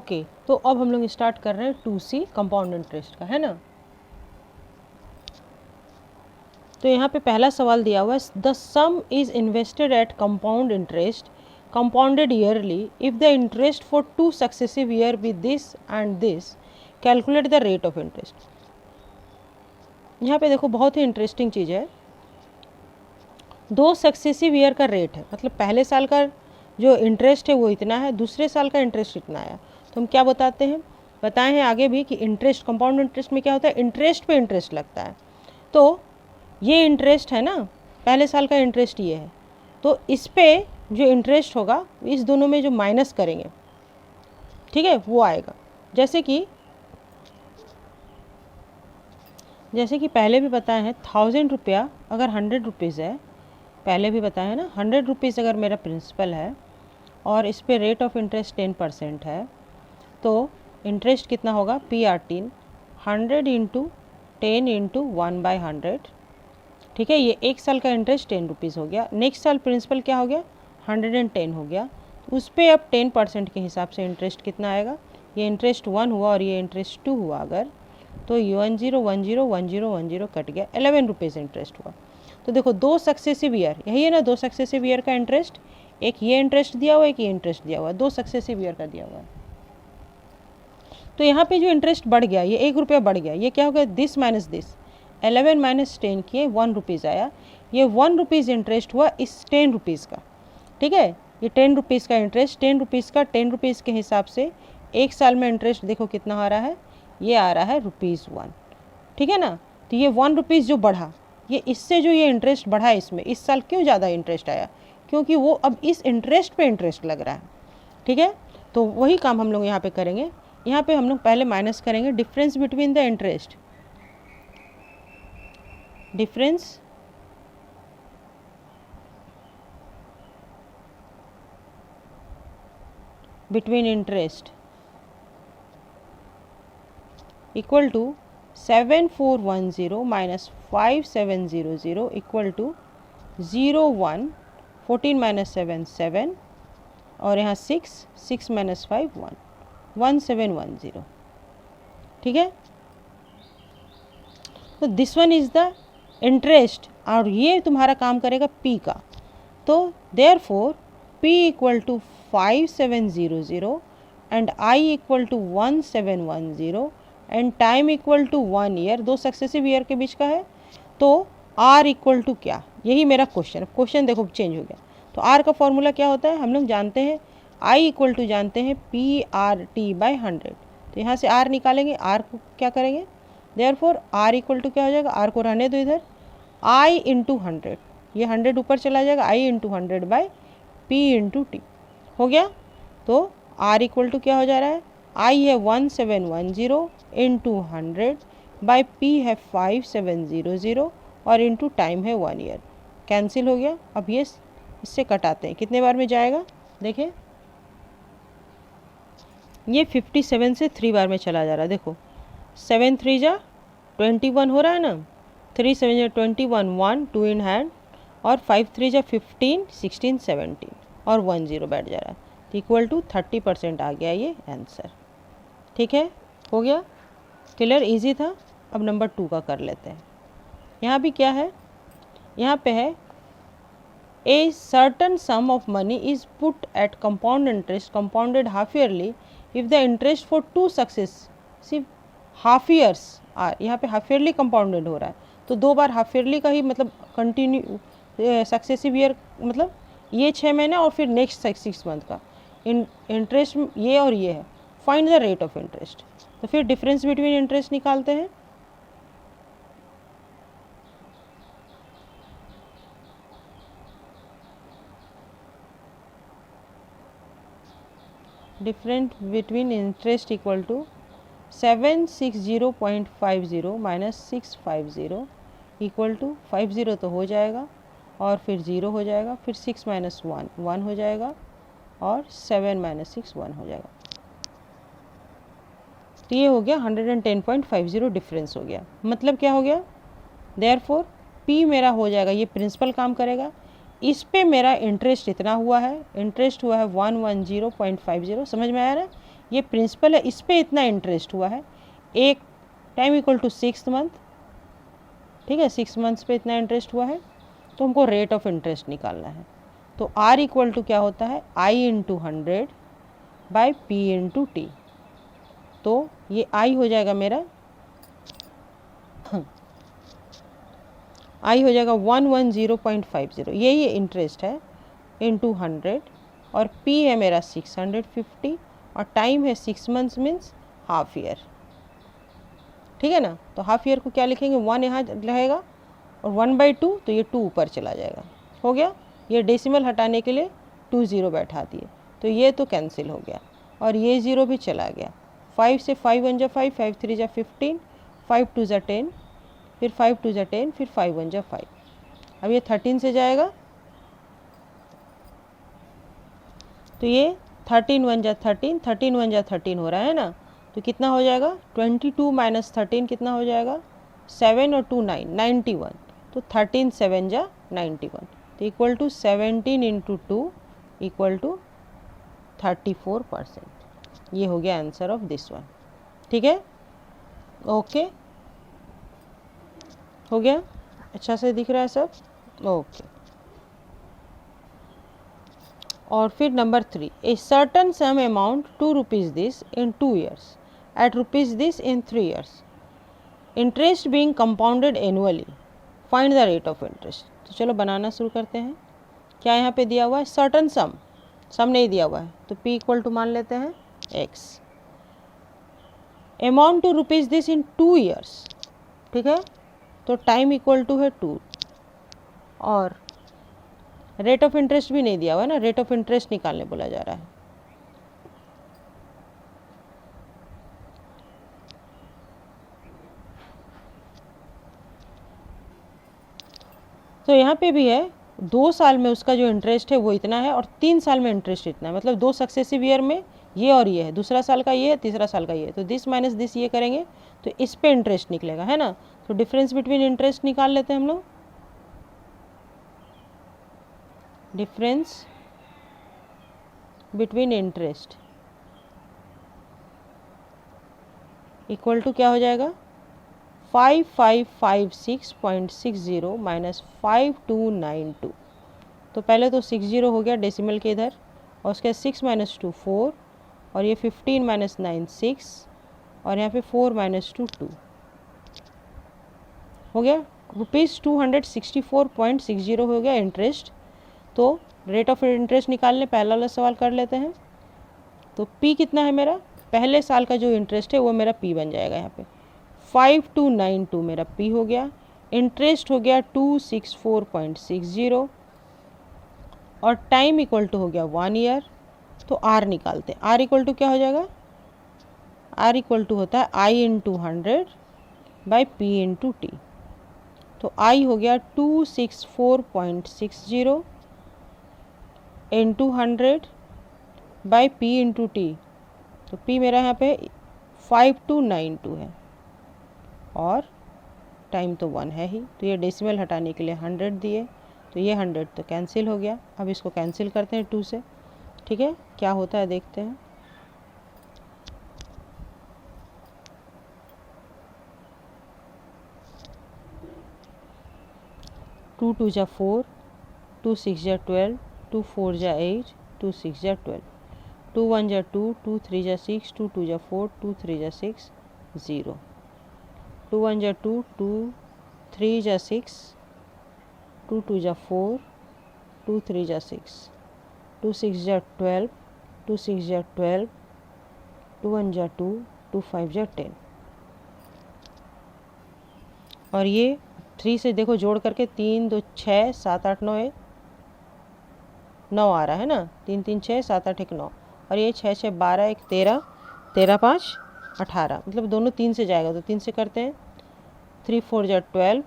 Okay, तो अब हम लोग स्टार्ट कर रहे हैं 2C कंपाउंड इंटरेस्ट का, है ना। तो यहाँ पे पहला सवाल दिया हुआ है, the some is invested at compound interest compounded yearly if the interest for 2 successive year with this and this calculate the rate of interest. यहाँ पे देखो बहुत ही इंटरेस्टिंग चीज़ है, 2 सक्सेसिव ईयर का रेट है, मतलब पहले साल का जो इंटरेस्ट है वो इतना है, दूसरे साल का इंटरेस्ट इतना आया। तो हम क्या बताते हैं, बताए हैं आगे भी कि इंटरेस्ट, कंपाउंड इंटरेस्ट में क्या होता है, इंटरेस्ट पे इंटरेस्ट लगता है। तो ये इंटरेस्ट है ना, पहले साल का इंटरेस्ट ये है, तो इस पे जो इंटरेस्ट होगा इस दोनों में जो माइनस करेंगे, ठीक है, वो आएगा। जैसे कि पहले भी बताया है 1000 रुपया अगर 100 रुपीज़ है, पहले भी बताया है ना, 100 रुपीज़ अगर मेरा प्रिंसिपल है और इस पे रेट ऑफ इंटरेस्ट 10% है, तो इंटरेस्ट कितना होगा, PR3 100 इंटू 10 इंटू 1/100, ठीक है। ये एक साल का इंटरेस्ट 10 रुपीज़ हो गया। नेक्स्ट साल प्रिंसिपल क्या हो गया, 110 हो गया, तो उस पर अब 10% के हिसाब से इंटरेस्ट कितना आएगा, ये इंटरेस्ट 1 हुआ और ये इंटरेस्ट 2 हुआ अगर, तो 10 10 10 10 कट गया, 11 रुपीज़ इंटरेस्ट हुआ। तो देखो 2 सक्सेसिव ईयर, यही है ना, 2 सक्सेसिव ईयर का इंटरेस्ट, एक ये इंटरेस्ट दिया हुआ, एक ये इंटरेस्ट दिया हुआ, 2 सक्सेसिव ईयर का दिया हुआ है। तो यहाँ पे जो इंटरेस्ट बढ़ गया, ये 1 रुपया बढ़ गया, ये क्या हो गया, दिस माइनस दिस, 11 माइनस 10 किए 1 रुपीज़ आया, ये 1 रुपीज़ इंटरेस्ट हुआ इस 10 रुपीज़ का, ठीक है। ये 10 रुपीज़ का इंटरेस्ट, 10 रुपीज़ का 10 रुपीज़ के हिसाब से एक साल में इंटरेस्ट देखो कितना आ रहा है, ये आ रहा है ₹1, ठीक है ना। तो ये 1 रुपीज़ जो बढ़ा, ये इससे जो ये इंटरेस्ट बढ़ा इसमें, इस साल क्यों ज़्यादा इंटरेस्ट आया, क्योंकि वो अब इस इंटरेस्ट पे इंटरेस्ट लग रहा है, ठीक है। तो वही काम हम लोग यहाँ पे करेंगे। यहाँ पे हम लोग पहले माइनस करेंगे difference between the interest, difference between interest equal to 7410 minus 5700 equal to 01, 14 minus 7 7, और यहाँ 6 माइनस 5 1, 1710, ठीक है। तो this one is the interest और ये तुम्हारा काम करेगा P का, तो therefore P equal to 5700 and I equal to 1710 and time equal to 1 year, 2 successive year के बीच का है। तो R इक्वल टू क्या, यही मेरा क्वेश्चन देखो चेंज हो गया। तो R का फॉर्मूला क्या होता है, हम लोग जानते हैं, I इक्वल टू जानते हैं PR/100, तो यहाँ से R निकालेंगे, R को क्या करेंगे, देयरफॉर R इक्वल टू क्या हो जाएगा, R को रहने दो इधर, I इंटू 100, ये 100 ऊपर चला जाएगा, I into 100/P into T हो गया। तो R इक्वल टू क्या हो जा रहा है, I है 1710 इंटू 100/P है 5700 और इंटू टाइम है 1 ईयर, कैंसिल हो गया। अब ये इससे कटाते हैं, कितने बार में जाएगा, देखें ये 57 से 3 बार में चला जा रहा है, देखो 7 3 जा 21 हो रहा है ना, 3 7 जा 21, 1 2 इन हैंड, और 5 3 जा 15 16 17 और 1 0 बैठ जा रहा है, इक्वल टू 30% आ गया ये आंसर, ठीक है। हो गया क्लियर, इजी था। अब नंबर 2 का कर लेते हैं। यहाँ भी क्या है, यहाँ पे है a certain sum of money is put at compound interest compounded half yearly if the interest for 2 successive half years are, यहाँ पे हाफ ईयरली कंपाउंडेड हो रहा है, तो 2 बार हाफ ईयरली का ही मतलब कंटिन्यू सक्सेसिव ईयर, मतलब ये 6 महीने और फिर नेक्स्ट 6 मंथ का इंटरेस्ट ये और ये है, find the rate of interest. तो फिर डिफरेंस बिटवीन इंटरेस्ट निकालते हैं, different between interest equal to 760.50 minus 650 equal to 50 तो हो जाएगा और फिर 0 हो जाएगा, फिर 6 माइनस 1 1 हो जाएगा और 7 माइनस 6 1 हो जाएगा। तो ये हो गया 110.50 डिफरेंस हो गया। मतलब क्या हो गया, देयरफॉर P मेरा हो जाएगा, ये प्रिंसिपल काम करेगा, इस पे मेरा इंटरेस्ट इतना हुआ है, इंटरेस्ट हुआ है 110.50, समझ में आया ना, ये प्रिंसिपल है, इस पे इतना इंटरेस्ट हुआ है, एक टाइम इक्वल टू 6 मंथ, ठीक है, 6 मंथ्स पे इतना इंटरेस्ट हुआ है, तो हमको रेट ऑफ इंटरेस्ट निकालना है। तो R इक्वल टू क्या होता है, I into 100 by P into T. तो ये I हो जाएगा मेरा I हो जाएगा 110.50, यही इंटरेस्ट है, इंटू 100, और P है मेरा 650, और टाइम है 6 मंथ्स मीन्स हाफ ईयर, ठीक है ना। तो हाफ ईयर को क्या लिखेंगे, 1 यहाँ रहेगा और 1/2, तो ये 2 ऊपर चला जाएगा, हो गया। ये डेसिमल हटाने के लिए 2 0 बैठा दिए, तो ये तो कैंसिल हो गया और ये 0 भी चला गया। 5 से 5 1 जा 5, 5 3 जा 15, 5 2 जा 10, फिर 5 2 जा 10, फिर 5 1 जा 5। अब ये 13 से जाएगा, तो ये 13 1 जा 13, 13 1 जा 13 हो रहा है ना, तो कितना हो जाएगा, 22 माइनस 13 कितना हो जाएगा, 7 और 2 9, 91, तो 13 7 जा 91, तो equal to 17 into 2 equal to 34%। ये हो गया आंसर ऑफ दिस वन, ठीक है, ओके, हो गया, अच्छा से दिख रहा है सब, ओके। और फिर number 3, a certain sum amount 2 rupees this in 2 years at rupees this in 3 years, interest being compounded annually, find the rate of interest। तो चलो बनाना शुरू करते हैं। क्या यहाँ पे दिया हुआ है, सर्टन सम नहीं दिया हुआ है, तो P इक्वल टू मान लेते हैं X, amount 2 rupees this in 2 years, ठीक है, तो टाइम इक्वल टू है 2, और रेट ऑफ इंटरेस्ट भी नहीं दिया हुआ है ना, रेट ऑफ इंटरेस्ट निकालने बोला जा रहा है। तो यहाँ पे भी है, 2 साल में उसका जो इंटरेस्ट है वो इतना है, और 3 साल में इंटरेस्ट इतना है, मतलब 2 सक्सेसिव ईयर में ये और ये है, दूसरा साल का ये है, तीसरा साल का ये है, तो दिस माइनस दिस ये करेंगे तो इस पे इंटरेस्ट निकलेगा, है ना। तो डिफरेंस बिटवीन इंटरेस्ट निकाल लेते हैं हम लोग, difference between interest equal to क्या हो जाएगा, 5556.60 माइनस 5292। तो पहले तो 60 हो गया डेसिमल के इधर, और उसके 6 माइनस 2 4, और ये 15 माइनस 9 6, और यहाँ पे 4 माइनस 2 2, हो गया ₹264.60 हो गया इंटरेस्ट। तो रेट ऑफ इंटरेस्ट निकालने पहला वाला सवाल कर लेते हैं। तो P कितना है मेरा, पहले साल का जो इंटरेस्ट है वो मेरा P बन जाएगा, यहाँ पे 5292 मेरा P हो गया, इंटरेस्ट हो गया 264.60, और टाइम इक्वल टू हो गया 1 ईयर। तो R निकालते हैं, R इक्वल टू क्या हो जाएगा, R इक्वल टू होता है I into 100 by P into T. तो I हो गया 264.60 into 100 by P into T. तो P मेरा यहाँ पे 5292 है, और टाइम तो 1 है ही, तो ये डेसिमल हटाने के लिए 100 दिए, तो ये 100 तो कैंसिल हो गया। अब इसको कैंसिल करते हैं 2 से, ठीक है, क्या होता है देखते हैं। टू 2 जा 4, 2 6 जा 12, 2 4 जा 8, 2 6 जा 12, 2 1 जा 2, 2 3 जा 6, 2 2 जा 4, 2 3 जा 6 0, 2 1 जा 2, 2 3 जा 6, 2 2 जा 4, 2 3 जा 6, 2 6 जा 12, 2 6 जा 12, 2 1 जा 2, 2 5 जा 10, और ये 3 से देखो जोड़ करके 3 2 6 7 8 9 है, 9 आ रहा है ना, 3 3 6 7 8 1 9, और ये 6 6 12 1 13, 13 5 18, मतलब दोनों 3 से जाएगा, तो 3 से करते हैं, 3 4 जा 12,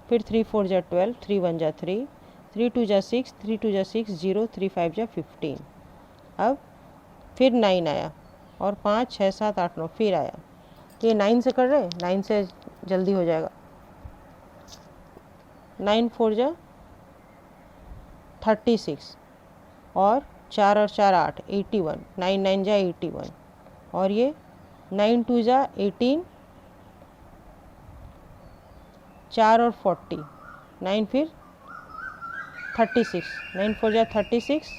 फिर 3 4 जा 12, 3 1 जा 3, 3 2 जा 6, 3 2 जा 6 0, 3 5 जा 15। अब फिर 9 आया, और 5 6 7 8 9 फिर आया, तो ये 9 से कर रहे, 9 से जल्दी हो जाएगा, 9 4 जा 36, और 4 और 4 8 81, 9 9 जा 81, और ये 9 2 जा 18, 4 और 40, 9 फिर 36, 9 4 जा 36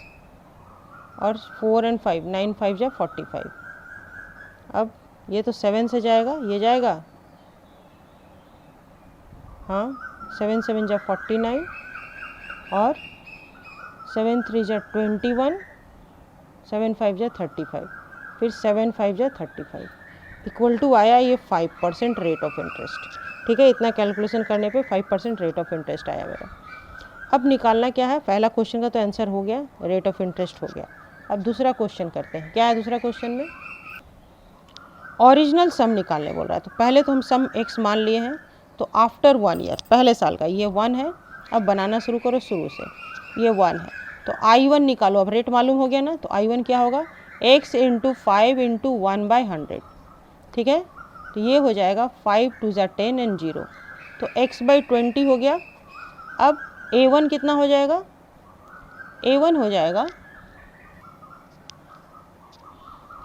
और 4 और 5, 9 5 जा 45। अब ये तो 7 से जाएगा, ये जाएगा, हाँ 7 7 जा 49 और 7 3 जा 21, 7 5 जा 35, फिर 7 5 जा 35 इक्वल टू आया ये 5% रेट ऑफ इंटरेस्ट। ठीक है, इतना कैलकुलेशन करने पे 5% रेट ऑफ इंटरेस्ट आया मेरा। अब निकालना क्या है, पहला क्वेश्चन का तो आंसर हो गया, रेट ऑफ इंटरेस्ट हो गया। अब दूसरा क्वेश्चन करते हैं। क्या है दूसरा क्वेश्चन में, ओरिजिनल सम निकालने बोल रहा है। तो पहले तो हम सम एक्स मान लिए हैं, तो आफ्टर 1 ईयर, पहले साल का, ये 1 है। अब बनाना शुरू करो शुरू से, ये 1 है तो I1 निकालो। अब रेट मालूम हो गया ना, तो I1 क्या होगा, x इंटू 5 इंटू 1/100। ठीक है, तो ये हो जाएगा 5 2 जा 10 एंड 0, तो x/20 हो गया। अब A1 कितना हो जाएगा, A1 हो जाएगा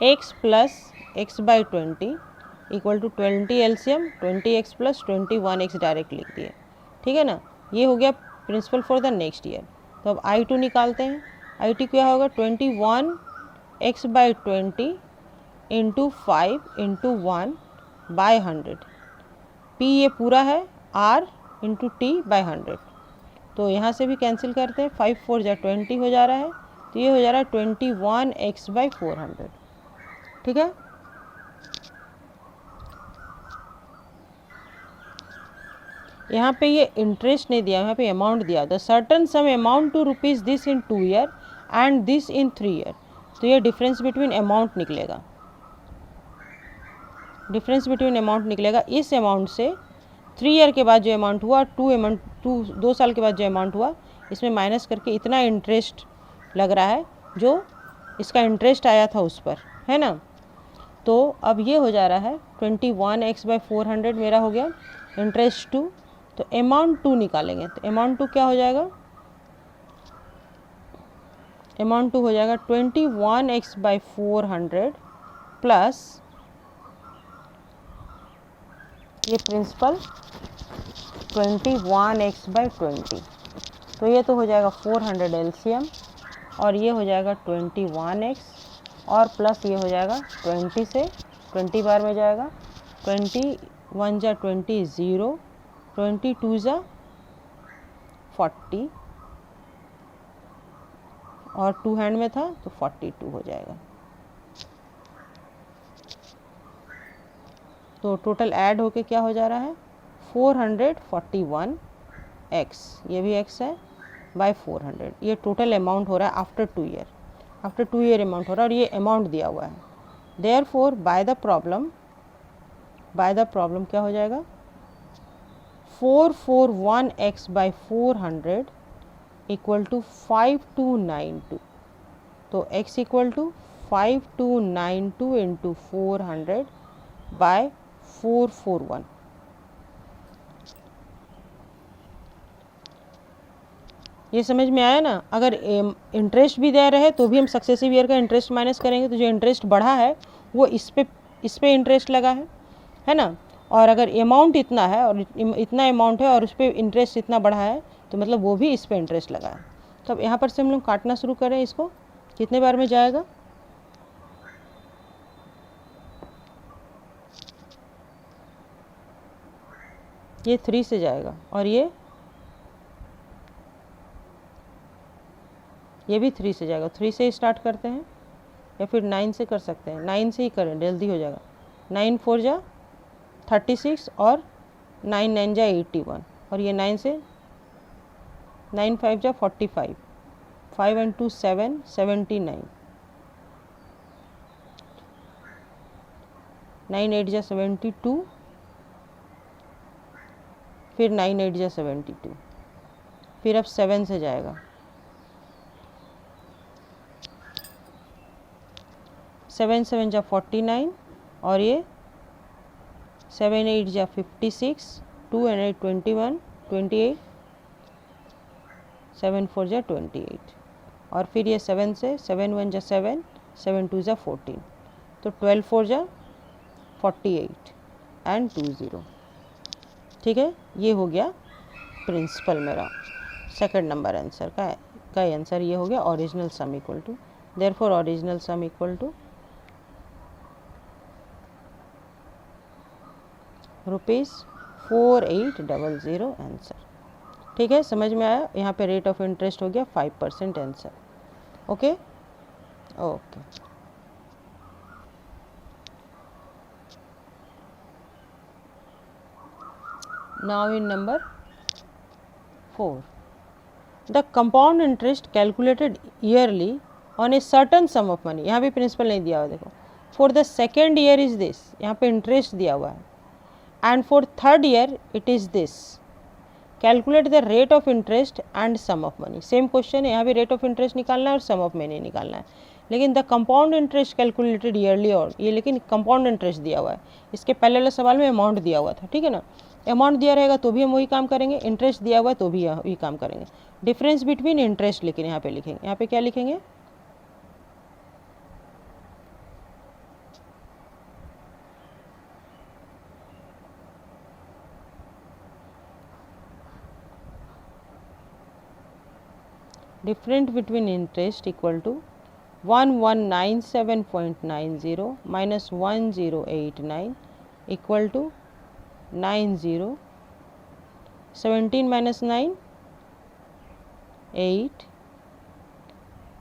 x plus x/20 equal to 20 LCM 20x plus 21x direct लिख दिए। ठीक है ना, ये हो गया principal for the next year. तो अब I2 निकालते हैं। I2 क्या होगा, 21x/20 इंटू 5 इंटू 1/100। P ये पूरा है, R इंटू T/100। तो यहाँ से भी कैंसिल करते हैं, 5 4 जा 20 हो जा रहा है, तो ये हो जा रहा है 21x/400। ठीक है, यहाँ पे ये इंटरेस्ट नहीं दिया, यहाँ पे अमाउंट दिया। The certain sum amount to rupees this in 2 year and this in 3 year. तो ये डिफरेंस बिटवीन अमाउंट निकलेगा, डिफरेंस बिटवीन अमाउंट निकलेगा। इस अमाउंट से 3 ईयर के बाद जो अमाउंट हुआ, 2 साल के बाद जो अमाउंट हुआ, इसमें माइनस करके इतना इंटरेस्ट लग रहा है जो इसका इंटरेस्ट आया था उस पर, है ना। तो अब ये हो जा रहा है 21x/400 मेरा हो गया इंटरेस्ट 2। तो अमाउंट 2 निकालेंगे, तो अमाउंट 2 क्या हो जाएगा, अमाउंट 2 हो जाएगा 21x/400 प्लस ये प्रिंसिपल 21x/20। तो ये तो हो जाएगा 400 एलसीएम और ये हो जाएगा 21x और प्लस ये हो जाएगा 20 से 20 बार में जाएगा, 21 जा 20 0, 22 जा 40 और 2 हैंड में था तो 42 हो जाएगा। तो टोटल ऐड होके क्या हो जा रहा है, 441x, ये भी x है, बाय 400। ये टोटल अमाउंट हो रहा है after 2 year, after 2 year amount हो रहा है, और ये अमाउंट दिया हुआ है। देयरफॉर बाय द प्रॉब्लम क्या हो जाएगा, 441x/400 इक्वल टू 5292। तो x equal to 5292 into 400 by 441। ये समझ में आया ना। अगर इंटरेस्ट भी दे रहे तो भी हम सक्सेसिव ईयर का इंटरेस्ट माइनस करेंगे, तो जो इंटरेस्ट बढ़ा है वो इस पे इंटरेस्ट लगा है ना। और अगर अमाउंट इतना है और इतना अमाउंट है और उस पर इंटरेस्ट इतना बढ़ा है, तो मतलब वो भी इस पे इंटरेस्ट लगा है। तो अब यहाँ पर से हम लोग काटना शुरू करें, इसको कितने बार में जाएगा, ये 3 से जाएगा और ये भी 3 से जाएगा। 3 से ही स्टार्ट करते हैं या फिर 9 से कर सकते हैं, 9 से ही करें, जल्दी हो जाएगा। 9 4 जा 36 और 9 9 जा 81 और ये 9 से 9 5 जा 45, 5 and 2 7, 79, 9 8 जा 72, फिर 9 8 जा 72, फिर अब 7 से जाएगा, 7 7 जा 49 और ये 7 8 जा 56, 2 and 8 21, 28, 7 4 जा 28 और फिर ये 7 से 7 1 जा 7, 7 2 जा 14, तो 12 4 जा 48 एंड 20। ठीक है, ये हो गया प्रिंसिपल मेरा सेकंड नंबर आंसर का आंसर ये हो गया original sum equal to, therefore original sum equal to ₹4800 answer. ठीक है, समझ में आया। यहाँ पे रेट ऑफ इंटरेस्ट हो गया 5% answer. Okay okay. Now in number 4, the compound interest calculated yearly on a certain sum of money. यहाँ भी प्रिंसिपल नहीं दिया हुआ, देखो for the second year is this, यहाँ पे इंटरेस्ट दिया हुआ है, and for third year it is this, calculate the rate of interest and sum of money. Same question है, यहाँ भी रेट ऑफ इंटरेस्ट निकालना है और सम ऑफ मनी निकालना है, लेकिन the compound interest calculated yearly, और ये लेकिन कंपाउंड इंटरेस्ट दिया हुआ है। इसके पहले वाले सवाल में अमाउंट दिया हुआ था, ठीक है ना। अमाउंट दिया रहेगा तो भी हम वही काम करेंगे, इंटरेस्ट दिया हुआ है तो भी वही काम करेंगे। डिफरेंस बिटवीन इंटरेस्ट लेकिन यहाँ पे लिखेंगे, यहाँ पे क्या लिखेंगे, different between interest equal to 1197.90 minus 1089 equal to 90, 17 minus 9 8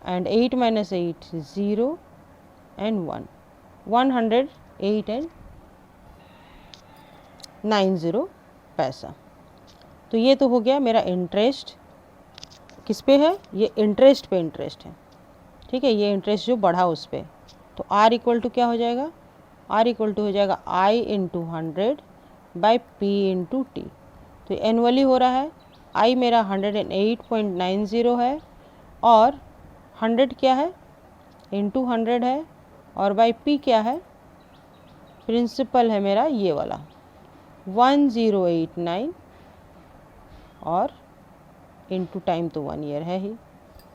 and 8 minus 8 0 and 1, 108 and 90 पैसा। तो ये तो हो गया मेरा इंटरेस्ट, किस पे है, ये इंटरेस्ट पे इंटरेस्ट है, ठीक है, ये इंटरेस्ट जो बढ़ा उस पर। तो R इक्वल टू क्या हो जाएगा, R इक्वल टू हो जाएगा I into 100 by P into T. तो एनुअली हो रहा है, I मेरा 108.90 है और 100 क्या है, इंटू 100 है, और बाई P क्या है, प्रिंसिपल है मेरा ये वाला 1089, और इंटू टाइम तो 1 ईयर है ही।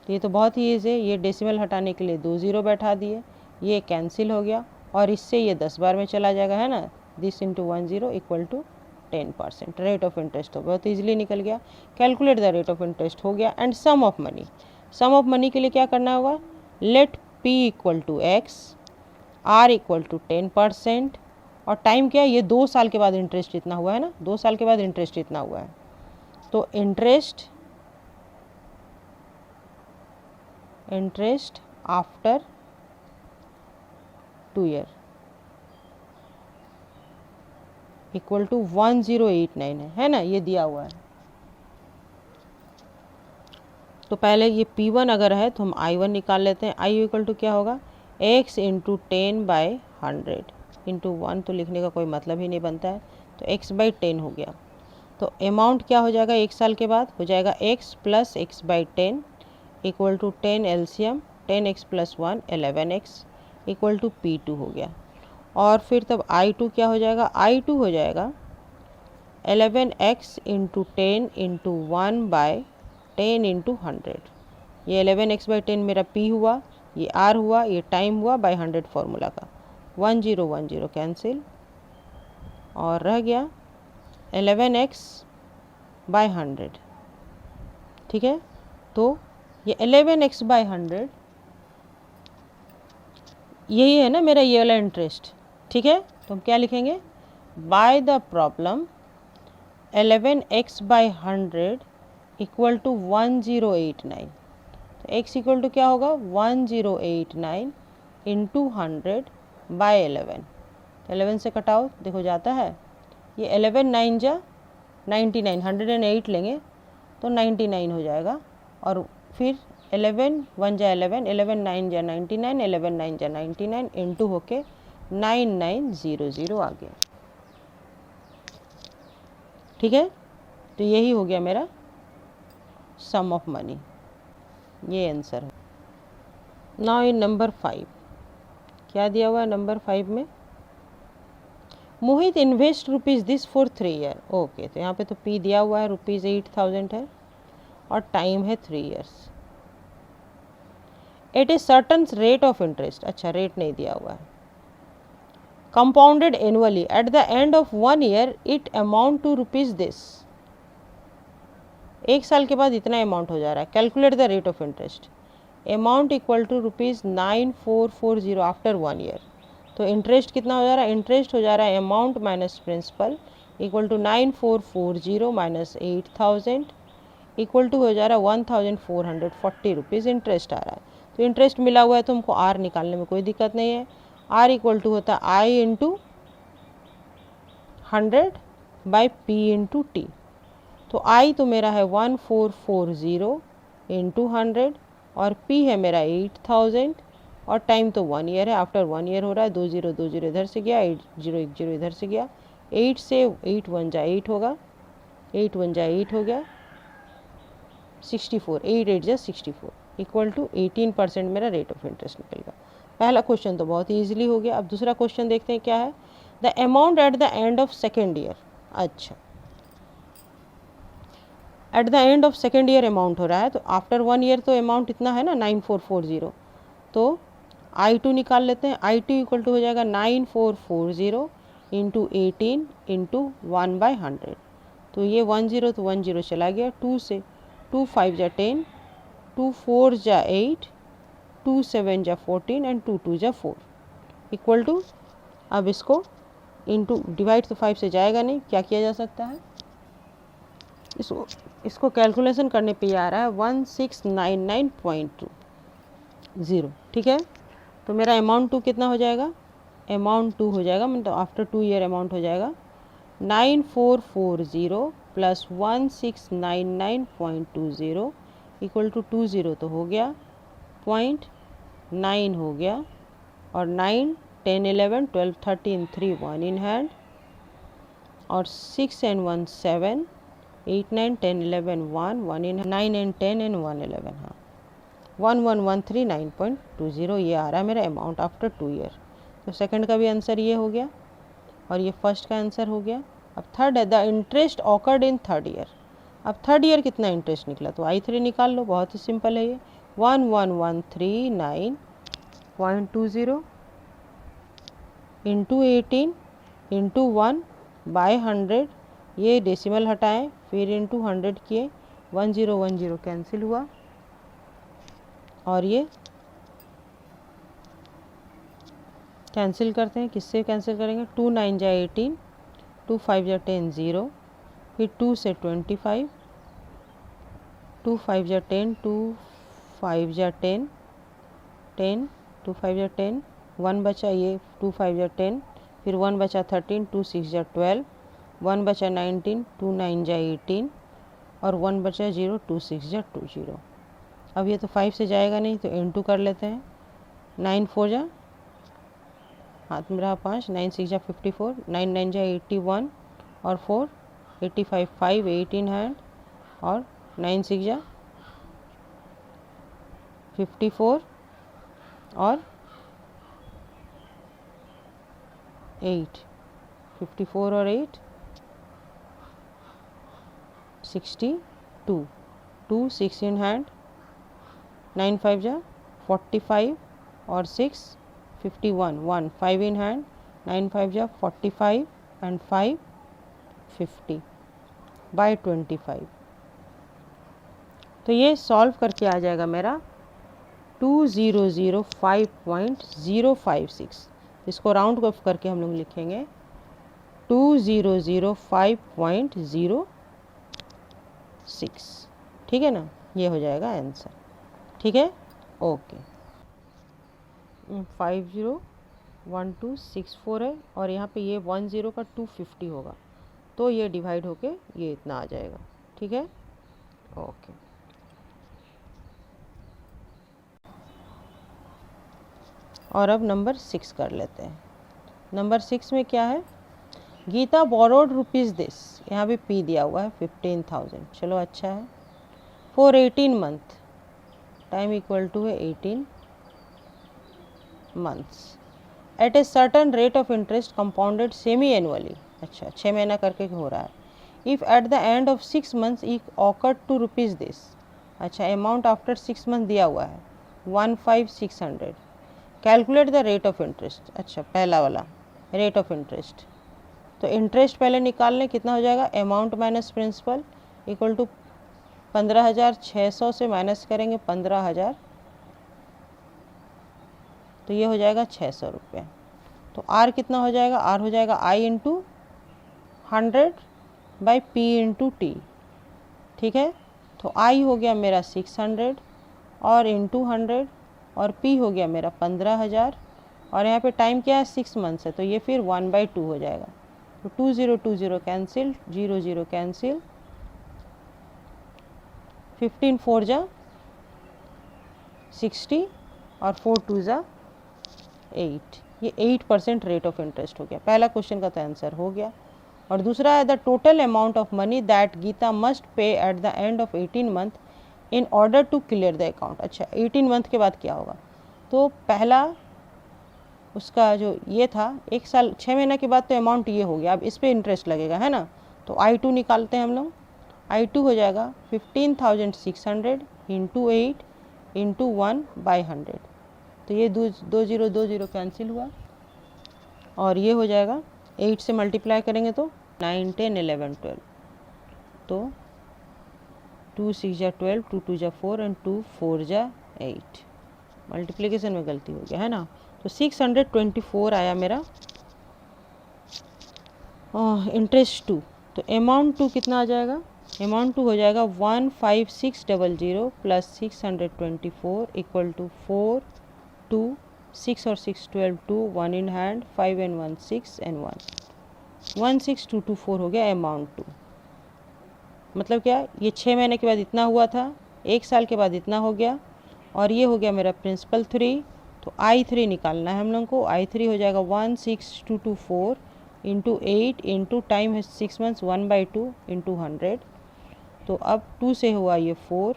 तो ये तो बहुत ही ईजी है, ये डेसिमल हटाने के लिए 2 ज़ीरो बैठा दिए, ये कैंसिल हो गया, और इससे ये 10 बार में चला जाएगा, है ना। This into 10 equal to 10%। Rate of interest तो बहुत ईजिली निकल गया, calculate the rate of interest हो गया। And sum of money, sum of money के लिए क्या करना होगा, let P equal to x, R equal to 10%, और टाइम क्या है, ये 2 साल के बाद इंटरेस्ट इतना हुआ है ना, 2 साल के बाद इंटरेस्ट इतना हुआ है। तो interest after 2 year equal to 1089 है ना, ये दिया हुआ है। तो पहले ये P1 अगर है तो हम I1 निकाल लेते हैं। I इक्वल टू क्या होगा, x इंटू 10/100 इंटू 1, तो लिखने का कोई मतलब ही नहीं बनता है, तो x/10 हो गया। तो अमाउंट क्या हो जाएगा, 1 साल के बाद हो जाएगा x plus x/10 equal to 10 LCM 10x plus 1 11x equal to P2 हो गया। और फिर तब I2 क्या हो जाएगा, I2 हो जाएगा 11x इंटू 10 इंटू 1/10 इंटू 100। ये 11x/10 मेरा P हुआ, ये R हुआ, ये टाइम हुआ बाय 100 फार्मूला का, 1010 कैंसिल, और रह गया 11x/100। ठीक है, तो ये 11x/100 यही है ना मेरा ये वाला इंटरेस्ट। ठीक है, तो हम क्या लिखेंगे, by the problem 11x/100 equal to 1089। तो x इक्वल टू क्या होगा, 1089 इंटू 100/11। 11 से कटाओ, देखो जाता है, ये 11 9 जा 99, 108 लेंगे तो 99 हो जाएगा, और फिर 11 1 जा 11, 11 9 जा 99, 11 9 जा 99 इंटू होके 9900 आ गया। ठीक है, तो यही हो गया मेरा सम ऑफ मनी, ये आंसर है। नाउ इन नंबर 5 क्या दिया हुआ है, नंबर 5 में Mohit invest rupees this for 3 year. Okay, तो यहाँ पे तो P दिया हुआ है, ₹8000 है, और टाइम है 3 years, at a certain rate of interest. अच्छा, रेट नहीं दिया हुआ है, compounded annually at the end of 1 year it amount to rupees this. 1 साल के बाद इतना अमाउंट हो जा रहा है। Calculate the rate of interest. Amount equal to ₹9440 after 1 year. तो इंटरेस्ट कितना हो जा रहा है? इंटरेस्ट हो जा रहा है amount minus principal equal to 9440 minus 8000 equal to हो जा रहा है 1440 रुपीज़ इंटरेस्ट आ रहा है। तो इंटरेस्ट मिला हुआ है तो हमको आर निकालने में कोई दिक्कत नहीं है। आर इक्वल टू होता है I into 100 by P into T. तो आई तो मेरा है 1440 इंटू 100 और पी है मेरा 8000 और टाइम तो 1 ईयर है। आफ्टर 1 ईयर हो रहा है। 2020 इधर से गया, 8010 इधर से गया। 8 से 8 1 जा 8 होगा, 8 1 जा 8 हो गया, 64, 8 8 जा 64 इक्वल टू 18% मेरा रेट ऑफ इंटरेस्ट निकलेगा। पहला क्वेश्चन तो बहुत ही ईजिली हो गया। अब दूसरा क्वेश्चन देखते हैं क्या है। The amount at the end of second year. अच्छा, at the end of second year amount हो रहा है तो आफ्टर 1 ईयर तो अमाउंट इतना है ना 9440। तो I2 निकाल लेते हैं। I2 इक्वल टू हो जाएगा 9440 इंटू 18 इंटू 1/100। तो ये 10 तो 10 चला गया। 2 से 2 5 जा 10, 2 4 जा 8, 2 7 जा 14 एंड 2 2 जा 4 इक्वल टू, अब इसको इंटू डिवाइड तो 5 से जाएगा नहीं, क्या किया जा सकता है, इसको कैलकुलेशन करने पे आ रहा है 1699.20। ठीक है, तो मेरा अमाउंट 2 कितना हो जाएगा, अमाउंट 2 हो जाएगा, मतलब आफ्टर 2 ईयर अमाउंट हो जाएगा 9440 प्लस 1699.20 इक्वल टू 20 तो हो गया, 0.9 हो गया और 9 10 11 12 13 3 1 इन हैंड और 6 and 1 7 8 9 10 11 1 1 इन 9 and 10 and 1 11, हाँ 1139.20 ये आ रहा है मेरा अमाउंट आफ्टर 2 ईयर। तो सेकंड का भी आंसर ये हो गया और ये फर्स्ट का आंसर हो गया। अब थर्ड है the interest occurred in third year. अब थर्ड ईयर कितना इंटरेस्ट निकला, तो I3 निकाल लो, बहुत ही सिंपल है ये 11139.20 इंटू 18 इंटू 1/100, ये डेसिमल हटाएं फिर इंटू 100 किए, 1010 कैंसिल हुआ और ये कैंसिल करते हैं, किससे कैंसिल करेंगे, 2 9 जा 18, 2 5 जा 10 0, फिर 2 से 25, 2 5 जा 10, 2 5 जा 10 10, 2 5 जा 10, 1 बचा, ये 2 5 जा 10, फिर 1 बचा 13, 2 6 जा 12, 1 बचा 19, 2 9 जा 18 और 1 बचा 0, 2 6 जा 20। अब ये तो 5 से जाएगा नहीं तो इनटू कर लेते हैं, 9 4 जा, हाथ में रहा 5, 9 6 जा 54, 9 9 जा 81 और 4 85, 5 8 इन हैंड और 9 6 जा 54 और 8, 54 और 8 62, 2 6 इन हैंड, 9 5 जा 45 और 6 51, 1 5 इन हैंड, 9 5 जा 45 एंड 5 50 बाय 25। तो ये सॉल्व करके आ जाएगा मेरा 2005.056। इसको राउंड ऑफ करके हम लोग लिखेंगे 2005.06। ठीक है ना, ये हो जाएगा आंसर। ठीक है, ओके। 501264 है और यहाँ पे ये 10 का 250 होगा तो ये डिवाइड होके ये इतना आ जाएगा। ठीक है, ओके। और अब नंबर 6 कर लेते हैं। नंबर 6 में क्या है, गीता बोरोड रुपीज़ दिस, यहाँ भी पी दिया हुआ है 15,000, चलो अच्छा है, for 18 month, time equal to है 18 months at a certain rate of interest compounded semi annually. अच्छा, 6 महीना करके हो रहा है। If at the end of 6 months if awkward to rupees this. अच्छा, अमाउंट आफ्टर 6 मंथ दिया हुआ है 15,600। Calculate the rate of interest. अच्छा, पहला वाला, 15,600 इंटू 6 कितना हो जाएगा, 6 × 6 = 24, 24 × 6 = 48, 48 × 6 = 120, 120 × 6 = 120। Rate of interest. तो इंटरेस्ट पहले निकाल लें, कितना हो जाएगा, amount minus principal equal to 15,600 से माइनस करेंगे 15,000, तो ये हो जाएगा 600 रुपये। तो आर कितना हो जाएगा, आर हो जाएगा I into 100 by P into T. ठीक है, तो आई हो गया मेरा 600 और इंटू 100 और पी हो गया मेरा 15,000 और यहाँ पे टाइम क्या है 6 मंथ्स है, तो ये फिर 1/2 हो जाएगा। तो 2020 कैंसिल, 00 कैंसिल, 15 4 जा 60 और 4 2 जा 8। ये 8% रेट ऑफ इंटरेस्ट हो गया। पहला क्वेश्चन का तो आंसर हो गया। और दूसरा है the total amount of money that Geeta must pay at the end of 18 month in order to clear the account. अच्छा, 18 मंथ के बाद क्या होगा, तो पहला उसका जो ये था 1 साल 6 महीने के बाद तो अमाउंट ये हो गया, अब इस पर इंटरेस्ट लगेगा, है ना। तो I2 निकालते हैं हम लोग। I2 हो जाएगा 15,600 इंटू 8 इंटू 1/100। तो ये 2020 कैंसिल हुआ और ये हो जाएगा 8 से मल्टीप्लाई करेंगे तो 9 10 11 12। तो 2 6 जा 12, 2 2 जा 4 एंड 2 4 जा 8। मल्टीप्लिकेशन में गलती हो गया, है ना। तो 624 आया मेरा इंटरेस्ट टू। तो अमाउंट टू कितना आ जाएगा, अमाउंट टू हो जाएगा 15600 प्लस 624 इक्वल टू 4 2 6 और 6 12 2 1 इन हैंड 5 and 1 6 and 1 16224 हो गया अमाउंट टू। मतलब क्या, ये 6 महीने के बाद इतना हुआ था, 1 साल के बाद इतना हो गया और ये हो गया मेरा प्रिंसिपल 3। तो I3 निकालना है हम लोग को। I3 हो जाएगा 16224 इंटू 8 इंटू टाइम है 6 मंथ्स 1/2 इंटू 100। तो अब 2 से हुआ ये 4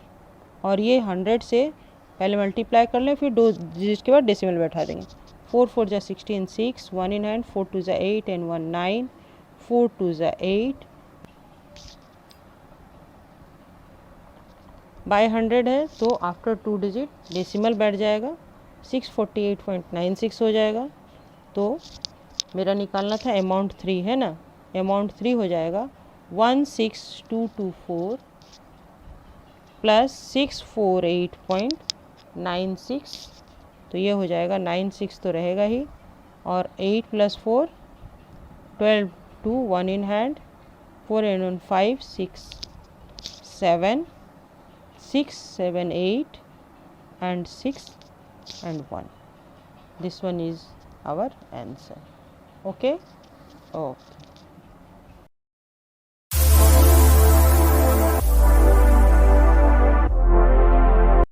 और ये 100 से पहले मल्टीप्लाई कर लें, फिर 2 डिजिट के बाद डेसिमल बैठा देंगे। 4 4 जा 16 6 1 इन हैंड 4 2 जा 8 एंड 1 9 4 2 जा 8 बाय 100 है, तो आफ्टर 2 डिजिट डेसिमल बैठ जाएगा 648.96 हो जाएगा। तो मेरा निकालना था अमाउंट 3, है ना। अमाउंट 3 हो जाएगा 16224 प्लस 648.96। तो ये हो जाएगा 96 तो रहेगा ही और 8 + 4 12 2 1 in hand 4 and 1 5 6 7 6 7 8 and 6 and 1. This one is our answer. Okay.